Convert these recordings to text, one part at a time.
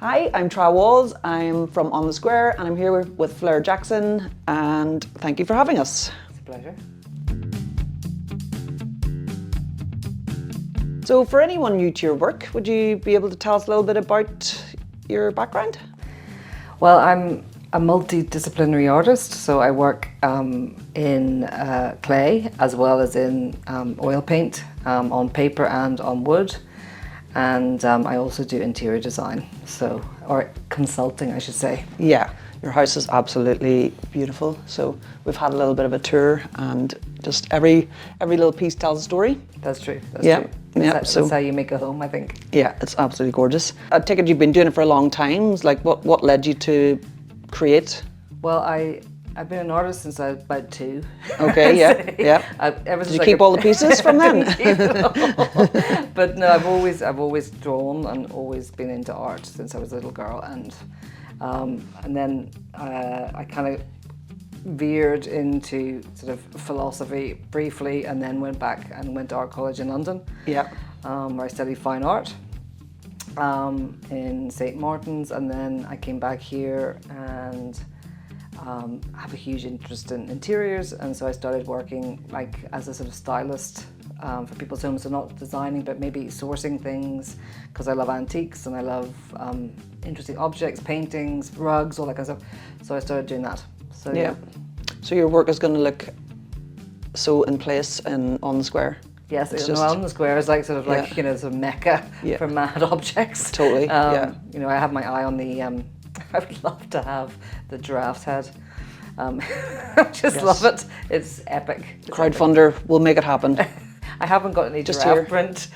Hi, I'm Tra Walls. I'm from On the Square and I'm here with Fleur Jackson, and thank you for having us. It's a pleasure. So for anyone new to your work, would you be able to tell us a little bit about your background? Well, I'm a multidisciplinary artist, so I work in clay as well as in oil paint, on paper and on wood. And I also do interior design, or consulting, I should say. Yeah, your house is absolutely beautiful. So we've had a little bit of a tour, and just every little piece tells a story. That's true. That's Yeah, true. yeah. That's how you make a home, I think. Yeah, it's absolutely gorgeous. I take it you've been doing it for a long time. Like, what led you to create? Well, I've been an artist since I was about 2. Okay, yeah. Did you keep all the pieces from then? But no, I've always drawn and always been into art since I was a little girl, and then I kind of veered into sort of philosophy briefly, and then went back and went to art college in London. Yeah. Where I studied fine art in St. Martin's, and then I came back here and have a huge interest in interiors, and so I started working like as a sort of stylist for people's homes, so not designing but maybe sourcing things, because I love antiques and I love interesting objects, paintings, rugs, all that kind of stuff. So I started doing that. So yeah. So your work is going to look so in place on the square. Yes, on the square is like sort of like sort of mecca for mad objects. Totally. I have my eye on the. I would love to have the giraffe head. I just love it. It's epic. Crowdfunder will make it happen. I haven't got any just giraffe here. print.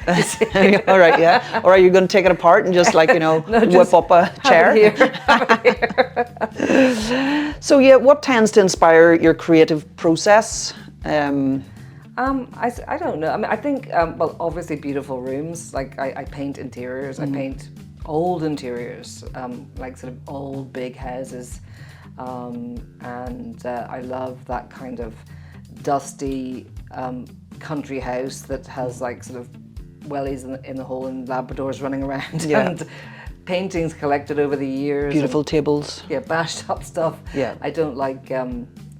All right, yeah. Or are you going to take it apart and just whip up a chair? Have it here. So yeah, what tends to inspire your creative process? I don't know. I mean, I think well, obviously beautiful rooms. Like I paint interiors. I paint old interiors, like sort of old big houses, and I love that kind of dusty country house that has like sort of wellies in the hole and Labradors running around and paintings collected over the years. Beautiful tables. Yeah, bashed up stuff. Yeah. I don't like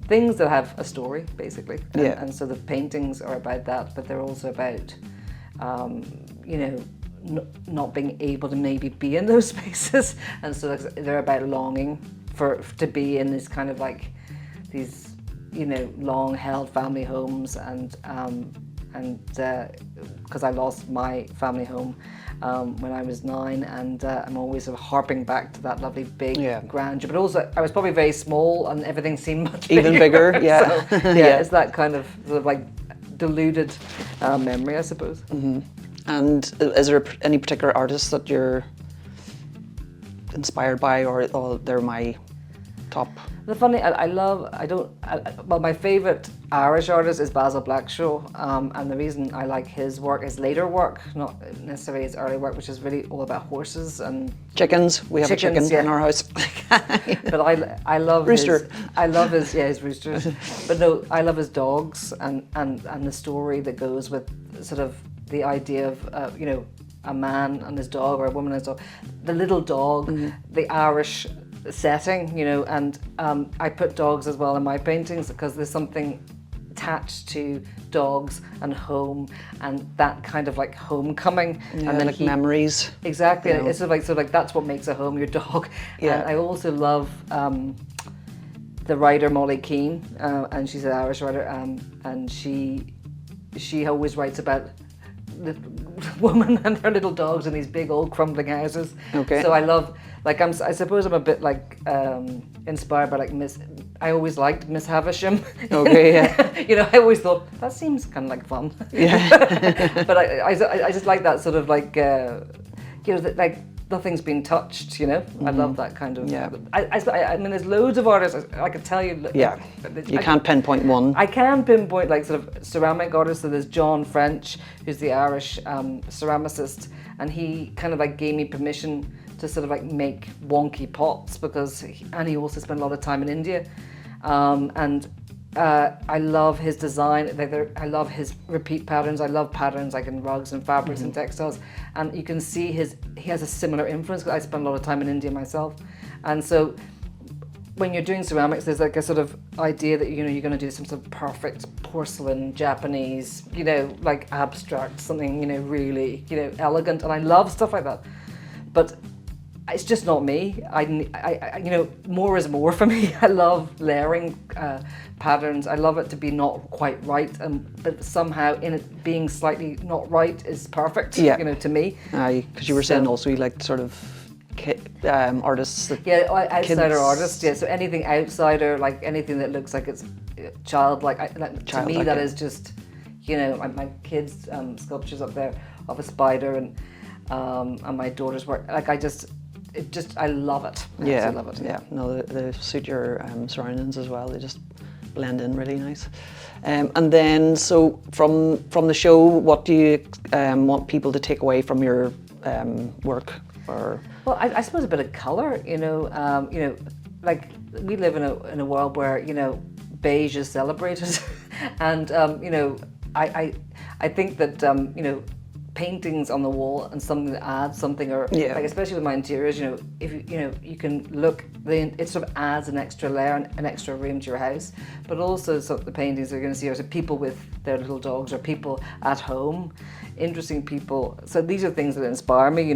things that have a story, basically. And so the paintings are about that, but they're also about, not being able to maybe be in those spaces. And so they're about longing to be in this kind of like these, long held family homes, and because I lost my family home when I was 9, and I'm always sort of harping back to that lovely big grandeur. But also, I was probably very small, and everything seemed much bigger. Even bigger, yeah. So, it's that kind of sort of like deluded memory, I suppose. Mm-hmm. And is there any particular artists that you're inspired by, or they're my top? My favourite Irish artist is Basil Blackshaw, and the reason I like his work, his later work, not necessarily his early work, which is really all about horses and chickens. We have a chicken in our house. But I love rooster. His roosters. But no, I love his dogs and the story that goes with sort of the idea of a man and his dog, or a woman and his dog, the little dog, the Irish setting, and I put dogs as well in my paintings because there's something attached to dogs and home and that kind of like homecoming, and then like memories. Exactly, it's sort of like that's what makes a home, your dog. Yeah. And I also love the writer Molly Keane, and she's an Irish writer, and she always writes about the woman and her little dogs in these big old crumbling houses. Okay. So I love, like, I suppose I'm a bit like inspired by like I always liked Miss Havisham. Okay, yeah. I always thought that seems kind of like fun. Yeah. But I just like that sort of like like nothing's been touched. I love that kind of. Yeah. I mean, there's loads of artists. I could tell you. Yeah. You can't pinpoint one. I can pinpoint like sort of ceramic artists. So there's John French, who's the Irish ceramicist, and he kind of like gave me permission to sort of like make wonky pots because he also spent a lot of time in India, and I love his design. I love his repeat patterns. I love patterns like in rugs and fabrics and textiles. And you can see he has a similar influence, because I spent a lot of time in India myself. And so when you're doing ceramics, there's like a sort of idea that, you're going to do some sort of perfect porcelain, Japanese, like abstract, something, really, elegant. And I love stuff like that. But it's just not me. I more is more for me. I love layering patterns. I love it to be not quite right, but somehow in it being slightly not right is perfect. Yeah. To me. Because you were saying also you like sort of artists. Outsider artists. Yeah. So anything outsider, like anything that looks like it's childlike. To me, that is just, my kids' sculptures up there of a spider and my daughter's work. Like I love it. I absolutely love it. Yeah. No, they suit your surroundings as well. They just blend in really nice. And then, so from the show, what do you want people to take away from your work? Or well, I suppose a bit of colour. Like we live in a world where beige is celebrated, and I think that paintings on the wall and something that adds something, or like especially with my interiors, if you can look, it sort of adds an extra layer, an extra room to your house. But also, some of the paintings you're going to see are people with their little dogs, or people at home, interesting people. So these are things that inspire me,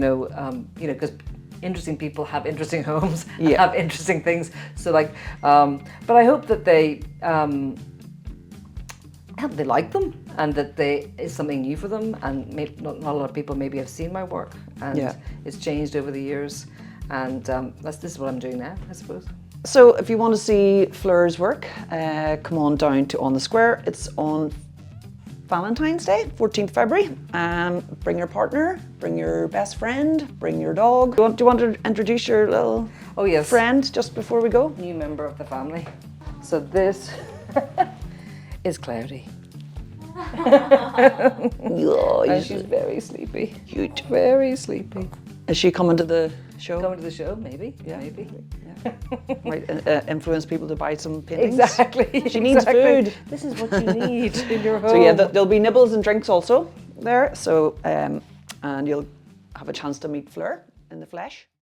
because interesting people have interesting homes, have interesting things. So like, but I hope that they like them, and that it's something new for them, and not a lot of people maybe have seen my work, and it's changed over the years, and this is what I'm doing now, I suppose. So if you want to see Fleur's work, come on down to On the Square. It's on Valentine's Day, 14th February. Bring your partner, bring your best friend, bring your dog. Do you want to introduce your little friend just before we go? New member of the family. So this is Cloudy. And she's very sleepy. Cute. Very sleepy. Is she coming to the show? Coming to the show, maybe. Maybe. Yeah. Might influence people to buy some paintings. Exactly. She needs food. This is what you need in your home. So yeah, there'll be nibbles and drinks also there. So and you'll have a chance to meet Fleur in the flesh.